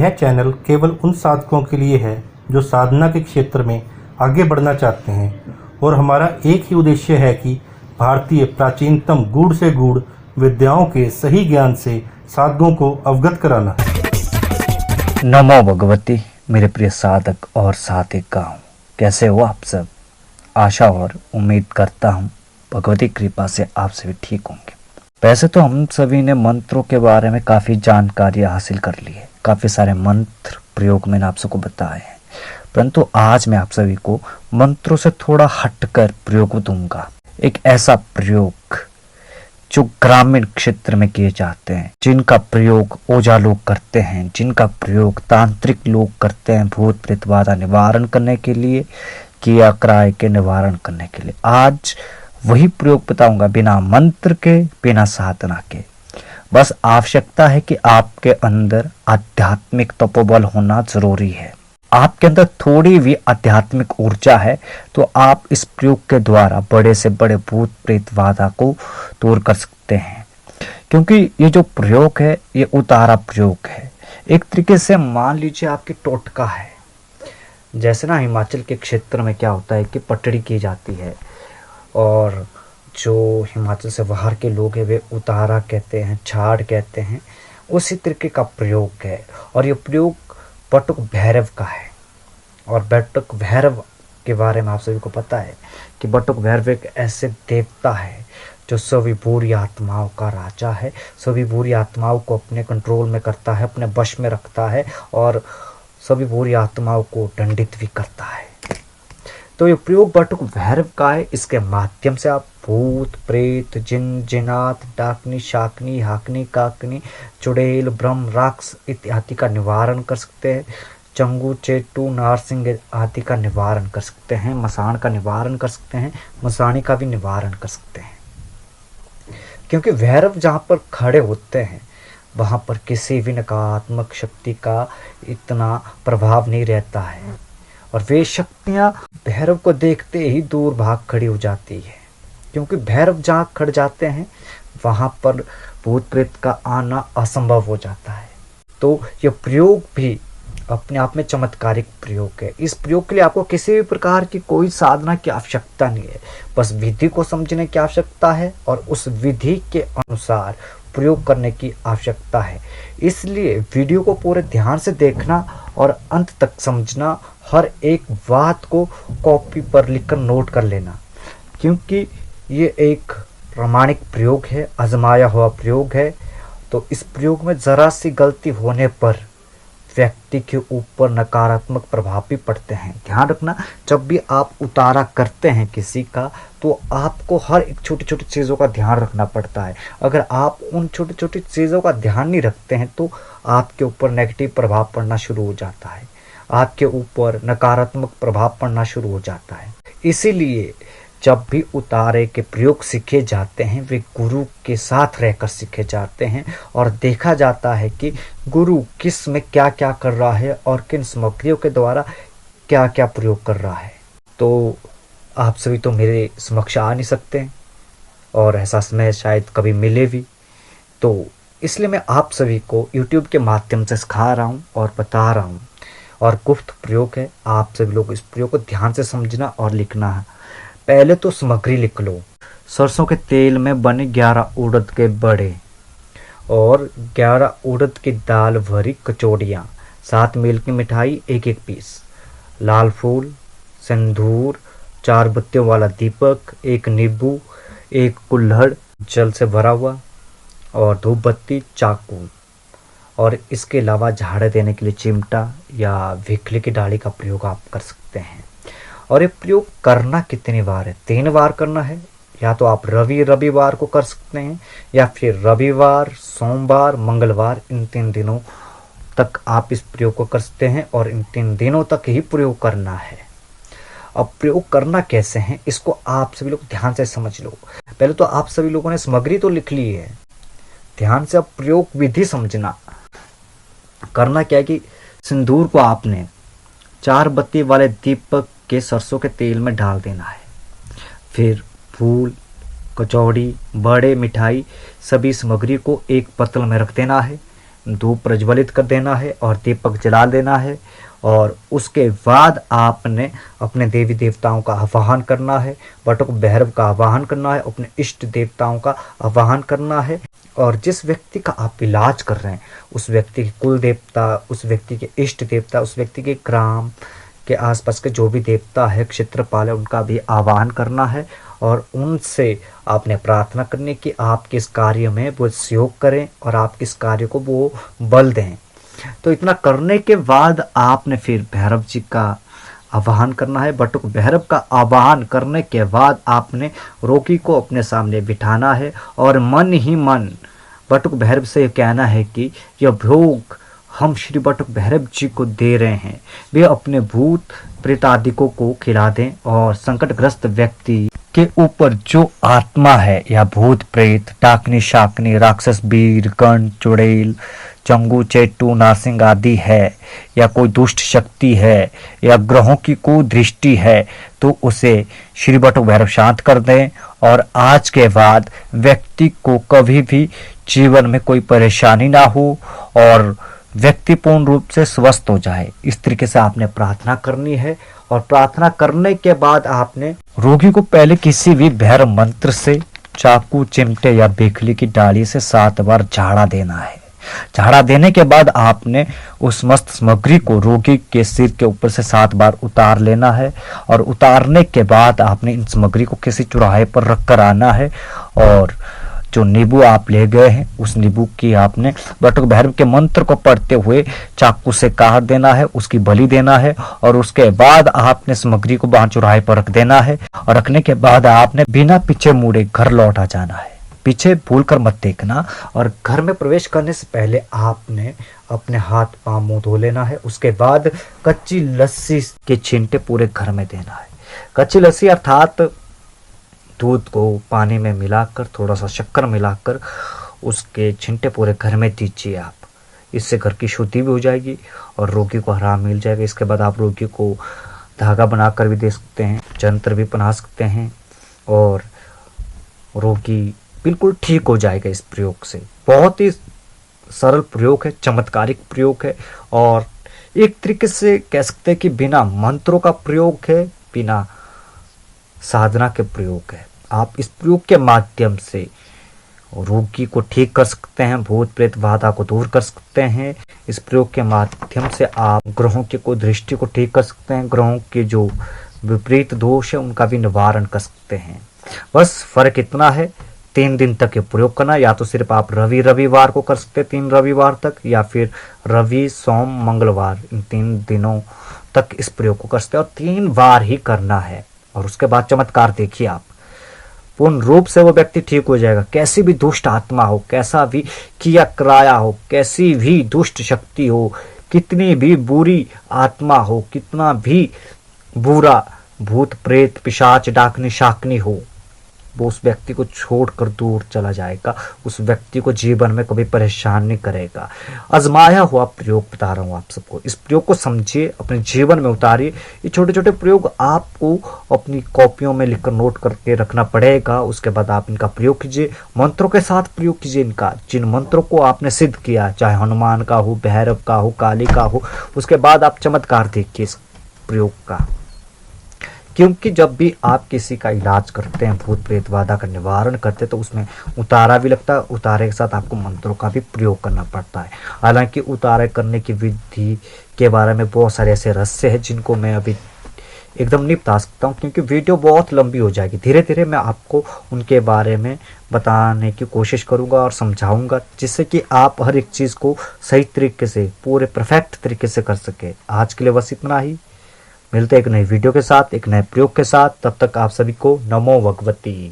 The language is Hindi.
यह चैनल केवल उन साधकों के लिए है जो साधना के क्षेत्र में आगे बढ़ना चाहते हैं और हमारा एक ही उद्देश्य है कि भारतीय प्राचीनतम गूढ़ से गूढ़ विद्याओं के सही ज्ञान से साधकों को अवगत कराना। नमो भगवती मेरे प्रिय साधक और साधिकाओं, कैसे हो आप सब। आशा और उम्मीद करता हूँ भगवती कृपा से आप सभी ठीक होंगे। वैसे तो हम सभी ने मंत्रों के बारे में काफ़ी जानकारी हासिल कर ली है, काफ़ी सारे मंत्र प्रयोग मैंने आप सबको बताए हैं, परंतु आज मैं आप सभी को मंत्रों से थोड़ा हटकर प्रयोग दूंगा। एक ऐसा प्रयोग जो ग्रामीण क्षेत्र में किए जाते हैं, जिनका प्रयोग ओझा लोग करते हैं, जिनका प्रयोग तांत्रिक लोग करते हैं भूत प्रेत बाधा निवारण करने के लिए, किया क्राय के निवारण करने के लिए। आज वही प्रयोग बताऊंगा, बिना मंत्र के, बिना साधना के। बस आवश्यकता है कि आपके अंदर आध्यात्मिक तपोबल होना जरूरी है। आपके अंदर थोड़ी भी आध्यात्मिक ऊर्जा है तो आप इस प्रयोग के द्वारा बड़े से बड़े भूत प्रेत बाधा को दूर कर सकते हैं। क्योंकि ये जो प्रयोग है ये उतारा प्रयोग है। एक तरीके से मान लीजिए आपकी टोटका है। जैसे ना हिमाचल के क्षेत्र में क्या होता है कि पटड़ी की जाती है और जो हिमाचल से बाहर के लोग हैं वे उतारा कहते हैं, छाड़ कहते हैं। उसी तरीके का प्रयोग है और ये प्रयोग बटुक भैरव का है। और बटुक भैरव के बारे में आप सभी को पता है कि बटुक भैरव एक ऐसे देवता है जो सभी बुरी आत्माओं का राजा है, सभी बुरी आत्माओं को अपने कंट्रोल में करता है, अपने वश में रखता है और सभी बुरी आत्माओं को दंडित भी करता है। तो ये प्रयोग बटुक भैरव का है। इसके माध्यम से आप भूत प्रेत जिन जिनात डाकनी शाकनी हाकनी काकनी चुड़ैल ब्रह्म राक्ष इत्यादि का निवारण कर सकते हैं। चंगू चेटू नारसिंह आदि का निवारण कर सकते हैं। मसान का निवारण कर सकते हैं। मसानी का भी निवारण कर सकते हैं। क्योंकि भैरव जहाँ पर खड़े होते हैं वहाँ पर किसी भी नकारात्मक शक्ति का इतना प्रभाव नहीं रहता है और वे शक्तियाँ भैरव को देखते ही दूर भाग खड़ी हो जाती है। क्योंकि भैरव जहाँ खड़ जाते हैं वहाँ पर भूत प्रेत का आना असंभव हो जाता है। तो यह प्रयोग भी अपने आप में चमत्कारिक प्रयोग है। इस प्रयोग के लिए आपको किसी भी प्रकार की कोई साधना की आवश्यकता नहीं है, बस विधि को समझने की आवश्यकता है और उस विधि के अनुसार प्रयोग करने की आवश्यकता है। इसलिए वीडियो को पूरे ध्यान से देखना और अंत तक समझना, हर एक बात को कॉपी पर लिखकर नोट कर लेना, क्योंकि ये एक प्रामाणिक प्रयोग है, आजमाया हुआ प्रयोग है। तो इस प्रयोग में ज़रा सी गलती होने पर व्यक्ति के ऊपर नकारात्मक प्रभाव भी पड़ते हैं। ध्यान रखना, जब भी आप उतारा करते हैं किसी का तो आपको हर एक छोटी छोटी चीज़ों का ध्यान रखना पड़ता है। अगर आप उन छोटी छोटी चीज़ों का ध्यान नहीं रखते हैं तो आपके ऊपर नेगेटिव प्रभाव पड़ना शुरू हो जाता है, आपके ऊपर नकारात्मक प्रभाव पड़ना शुरू हो जाता है। इसीलिए जब भी उतारे के प्रयोग सीखे जाते हैं वे गुरु के साथ रहकर सीखे जाते हैं और देखा जाता है कि गुरु किस में क्या क्या कर रहा है और किन सामग्रियों के द्वारा क्या क्या प्रयोग कर रहा है। तो आप सभी तो मेरे समक्ष आ नहीं सकते और ऐसा समय शायद कभी मिले भी, तो इसलिए मैं आप सभी को YouTube के माध्यम से सिखा रहा हूँ और बता रहा हूँ। और गुप्त प्रयोग है, आप सभी लोग इस प्रयोग को ध्यान से समझना और लिखना है। पहले तो सामग्री लिख लो। सरसों के तेल में बने 11 उड़द के बड़े और 11 उड़द की दाल भरी कचौड़ियाँ, 7 मील की मिठाई 1-1 पीस, लाल फूल, सिंदूर, 4 बत्तियों वाला दीपक, 1 नींबू, 1 कुल्हड़ जल से भरा हुआ और धूप बत्ती, चाकू। और इसके अलावा झाड़े देने के लिए चिमटा या विखली की डाली का प्रयोग आप कर सकते हैं। और ये प्रयोग करना कितनी बार है? 3 बार करना है। या तो आप रविवार को कर सकते हैं या फिर रविवार, सोमवार, मंगलवार, इन 3 दिनों तक आप इस प्रयोग को कर सकते हैं और इन 3 दिनों तक ही प्रयोग करना है। अब प्रयोग करना कैसे है इसको आप सभी लोग ध्यान से समझ लो। पहले तो आप सभी लोगों ने सामग्री तो लिख ली है, ध्यान से अब प्रयोग विधि समझना। करना क्या है कि सिंदूर को आपने 4 बत्ती वाले दीपक के सरसों के तेल में डाल देना है। फिर फूल, कचौड़ी, बड़े, मिठाई सभी सामग्री को एक पतल में रख देना है। धूप प्रज्वलित कर देना है और दीपक जला देना है। और उसके बाद आपने अपने देवी देवताओं का आवाहन करना है, बटुक भैरव का आवाहन करना है, अपने इष्ट देवताओं का आवाहन करना है। और जिस व्यक्ति का आप इलाज कर रहे हैं उस व्यक्ति के कुल देवता, उस व्यक्ति के इष्ट देवता, उस व्यक्ति के ग्राम के आसपास के जो भी देवता है, क्षेत्रपाल है, उनका भी आवाहन करना है और उनसे आपने प्रार्थना करने की आप किस कार्य में वो सहयोग करें और आप किस कार्य को वो बल दें। तो इतना करने के बाद आपने फिर भैरव जी का आवाहन करना है। बटुक भैरव का आवाहन करने के बाद आपने रोगी को अपने सामने बिठाना है और मन ही मन बटुक भैरव से कहना है कि यह भोग हम श्री बटुक भैरव जी को दे रहे हैं, वे अपने भूत प्रेतादिकों को खिला दें और संकटग्रस्त व्यक्ति के ऊपर जो आत्मा है या भूत प्रेत, डाकनी शाकनी, राक्षस, बीर, गण, चुड़ैल, चंगू, चेटू, नारसिंग आदि है या कोई दुष्ट शक्ति है या ग्रहों की कोई दृष्टि है तो उसे श्री बटुक भैरव शांत कर दें। और आज के बाद व्यक्ति को कभी भी जीवन में कोई परेशानी ना हो और व्यक्ति पूर्ण रूप से स्वस्थ हो जाए। इस तरीके से आपने प्रार्थना करनी है। और प्रार्थना करने के बाद आपने रोगी को पहले किसी भी भैरव मंत्र से चाकू, चिमटे या बेखली की डाली से 7 बार झाड़ा देना है। झाड़ा देने के बाद आपने उस मस्त सामग्री को रोगी के सिर के ऊपर से 7 बार उतार लेना है। और उतारने के बाद आपने इन सामग्री को किसी चौराहे पर रख कर आना है और जो नींबू आप ले गए हैं उस नींबू की आपने बटुक भैरव के मंत्र को पढ़ते हुए चाकू से काट देना है, उसकी बलि देना है। और उसके बाद आपने सामग्री को बाहर चौराहे पर रख देना है। और रखने के बाद आपने बिना पीछे मुड़े घर लौटा जाना है। पीछे भूल कर मत देखना। और घर में प्रवेश करने से पहले आपने अपने हाथ पांव मुंह धो लेना है। उसके बाद कच्ची लस्सी के छींटे पूरे घर में देना है। कच्ची लस्सी अर्थात दूध को पानी में मिलाकर थोड़ा सा शक्कर मिलाकर उसके छींटे पूरे घर में दीजिए आप। इससे घर की शुद्धि भी हो जाएगी और रोगी को आराम मिल जाएगा। इसके बाद आप रोगी को धागा बनाकर भी दे सकते हैं, जंत्र भी बना सकते हैं और रोगी बिल्कुल ठीक हो जाएगा इस प्रयोग से। बहुत ही सरल प्रयोग है, चमत्कारिक प्रयोग है और एक तरीके से कह सकते हैं कि बिना मंत्रों का प्रयोग है, बिना साधना के प्रयोग है। आप इस प्रयोग के माध्यम से रोगी को ठीक कर सकते हैं, भूत प्रेत बाधा को दूर कर सकते हैं। इस प्रयोग के माध्यम से आप ग्रहों की कोई दृष्टि को ठीक कर सकते हैं, ग्रहों के जो विपरीत दोष है उनका भी निवारण कर सकते हैं। बस फर्क इतना है 3 दिन तक ये प्रयोग करना। या तो सिर्फ आप रविवार को कर सकते हैं 3 रविवार तक, या फिर रवि, सोम, मंगलवार, इन 3 दिनों तक इस प्रयोग को कर सकते हैं और 3 बार ही करना है। और उसके बाद चमत्कार देखिए आप, पूर्ण रूप से वो व्यक्ति ठीक हो जाएगा। कैसी भी दुष्ट आत्मा हो, कैसा भी किया कराया हो, कैसी भी दुष्ट शक्ति हो, कितनी भी बुरी आत्मा हो, कितना भी बुरा भूत प्रेत पिशाच डाकनी शाकनी हो, वो उस व्यक्ति को छोड़कर दूर चला जाएगा। उस व्यक्ति को जीवन में कभी परेशान नहीं करेगा। आजमाया हुआ प्रयोग बता रहा हूँ आप सबको। इस प्रयोग को समझिए, अपने जीवन में उतारिए। ये छोटे छोटे प्रयोग आपको अपनी कॉपियों में लिखकर नोट करके रखना पड़ेगा। उसके बाद आप इनका प्रयोग कीजिए, मंत्रों के साथ प्रयोग कीजिए इनका। जिन मंत्रों को आपने सिद्ध किया, चाहे हनुमान का हो, भैरव का हो, काली का हो, उसके बाद आप चमत्कार देखिए इस प्रयोग का। क्योंकि जब भी आप किसी का इलाज करते हैं, भूत प्रेत बाधा का निवारण करते हैं, तो उसमें उतारा भी लगता है। उतारे के साथ आपको मंत्रों का भी प्रयोग करना पड़ता है। हालांकि उतारे करने की विधि के बारे में बहुत सारे ऐसे रहस्य हैं जिनको मैं अभी एकदम नहीं बता सकता हूँ, क्योंकि वीडियो बहुत लंबी हो जाएगी। धीरे धीरे मैं आपको उनके बारे में बताने की कोशिश करूँगा और समझाऊँगा, जिससे कि आप हर एक चीज़ को सही तरीके से, पूरे परफेक्ट तरीके से कर सके। आज के लिए बस इतना ही। मिलते एक नई वीडियो के साथ, एक नए प्रयोग के साथ। तब तक आप सभी को नमो भगवती।